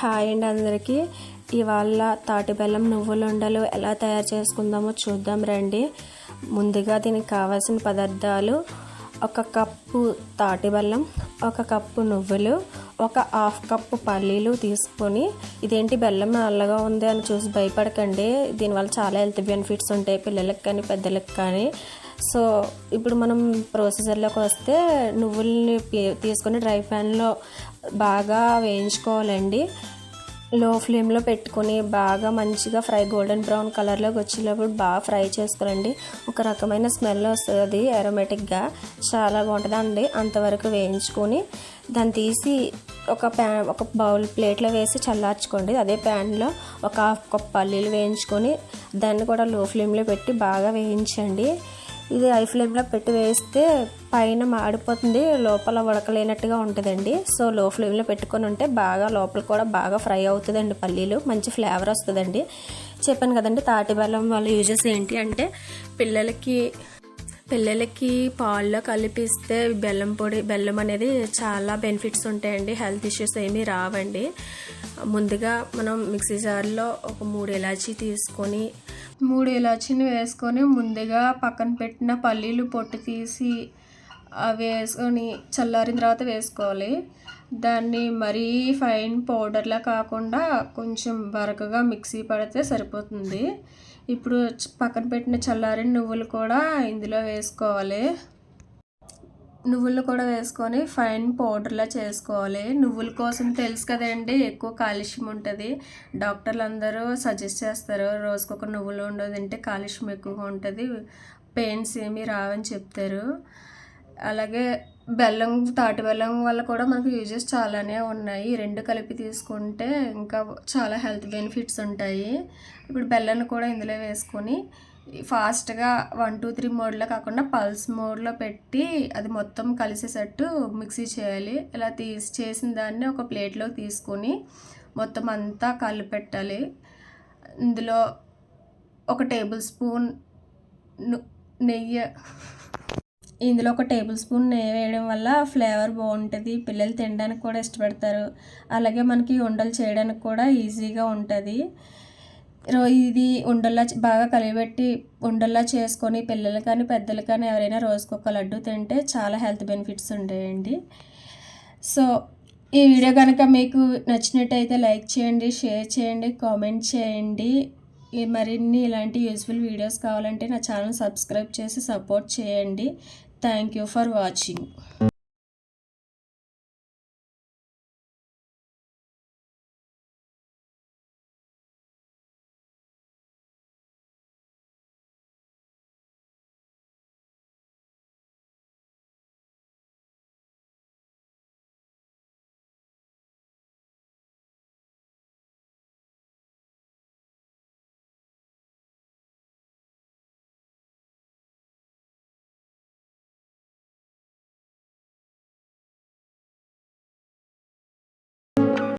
Hi అండి అందరికీ. ఇవాళ తాటి బెల్లం నువ్వుల ఉండలు ఎలా తయారు చేసుకుందామో చూద్దాం రండి. ముందుగా దీనికి కావాల్సిన పదార్థాలు: 1 కప్పు తాటి బెల్లం, 1 కప్పు నువ్వులు, 1/2 కప్పు పల్లీలు తీసుకొని, ఇదేంటి బెల్లం నల్లగా ఉంది అని చూసి భయపడకండి, దీనివల్ల చాలా హెల్త్ బెనిఫిట్స్ ఉంటాయి పిల్లలకి కానీ పెద్దలకు కానీ. సో ఇప్పుడు మనం ప్రొసీజర్లోకి వస్తే, నువ్వుల్ని తీసుకొని డ్రై ప్యాన్లో బాగా వేయించుకోవాలండి. లో ఫ్లేమ్లో పెట్టుకొని బాగా మంచిగా గోల్డెన్ బ్రౌన్ కలర్లోకి వచ్చేటప్పుడు బాగా ఫ్రై చేసుకోవాలండి. ఒక రకమైన స్మెల్ వస్తుంది, అరోమేటిక్గా చాలా బాగుంటుందండి. అంతవరకు వేయించుకొని దాన్ని తీసి ఒక బౌల్ ప్లేట్లో వేసి చల్లార్చుకోండి. అదే ప్యాన్లో 1/2 కప్ పల్లీలు వేయించుకొని దాన్ని కూడా లో ఫ్లేమ్లో పెట్టి బాగా వేయించండి. ఇది హై ఫ్లేమ్లో పెట్టి వేస్తే పైన మాడిపోతుంది, లోపల ఉడకలేనట్టుగా ఉంటుందండి. సో లో ఫ్లేమ్లో పెట్టుకొని ఉంటే బాగా లోపల కూడా బాగా ఫ్రై అవుతుందండి. పల్లీలు మంచి ఫ్లేవర్ వస్తుందండి. చెప్పాను కదండి, తాటి బెల్లం వల్ల యూజెస్ ఏంటి అంటే, పిల్లలకి పాల్లో కలిపిస్తే బెల్లం అనేది చాలా బెనిఫిట్స్ ఉంటాయండి. హెల్త్ ఇష్యూస్ ఏమీ రావండి. ముందుగా మనం మిక్సీ జార్లో ఒక 3 ఇలాచీ తీసుకొని 3 ఇలాచీని వేసుకొని ముందుగా పక్కన పెట్టిన పల్లీలు పొట్టు తీసి అవి వేసుకొని చల్లారిన తర్వాత వేసుకోవాలి. దాన్ని మరీ ఫైన్ పౌడర్లా కాకుండా కొంచెం బరకగా మిక్సీ పడితే సరిపోతుంది. ఇప్పుడు పక్కన పెట్టిన చల్లారిన నువ్వులు కూడా ఇందులో వేసుకోవాలి. నువ్వులు కూడా వేసుకొని ఫైన్ పౌడర్లా చేసుకోవాలి. నువ్వుల కోసం తెలుసు కదండి, ఎక్కువ కాల్షియం ఉంటుంది. డాక్టర్లు అందరూ సజెస్ట్ చేస్తారు, రోజుకొక నువ్వులు ఉండదు తింటే కాల్షియం ఎక్కువగా ఉంటుంది, పెయిన్స్ ఏమీ రావని చెప్తారు. అలాగే తాటి బెల్లం వల్ల కూడా మనకు యూజెస్ చాలానే ఉన్నాయి. 2 కలిపి తీసుకుంటే ఇంకా చాలా హెల్త్ బెనిఫిట్స్ ఉంటాయి. ఇప్పుడు బెల్లాన్ని కూడా ఇందులో వేసుకొని ఫాస్ట్గా 1, 2, 3 మోడ్లో కాకుండా పల్స్ మోడ్లో పెట్టి అది మొత్తం కలిసేటట్టు మిక్సీ చేయాలి. ఇలా చేసిన దాన్ని ఒక ప్లేట్లో తీసుకొని మొత్తం అంతా కలిపెట్టాలి. ఇందులో 1 టేబుల్ స్పూన్ నెయ్యి వేయడం వల్ల ఫ్లేవర్ బాగుంటుంది, పిల్లలు తినడానికి కూడా ఇష్టపడతారు. అలాగే మనకి ఉండలు చేయడానికి కూడా ఈజీగా ఉంటుంది. ఇది ఉండల్లా బాగా కలిపెట్టి ఉండల్లా చేసుకొని పిల్లలు కానీ పెద్దలు కానీ ఎవరైనా రోజుకొక లడ్డు తింటే చాలా హెల్త్ బెనిఫిట్స్ ఉంటాయండి. సో ఈ వీడియో కనుక మీకు నచ్చినట్టయితే లైక్ చేయండి, షేర్ చేయండి, కామెంట్ చేయండి. మరిన్ని ఇలాంటి యూజ్ఫుల్ వీడియోస్ కావాలంటే నా ఛానల్ సబ్స్క్రైబ్ చేసి సపోర్ట్ చేయండి. Thank you for watching.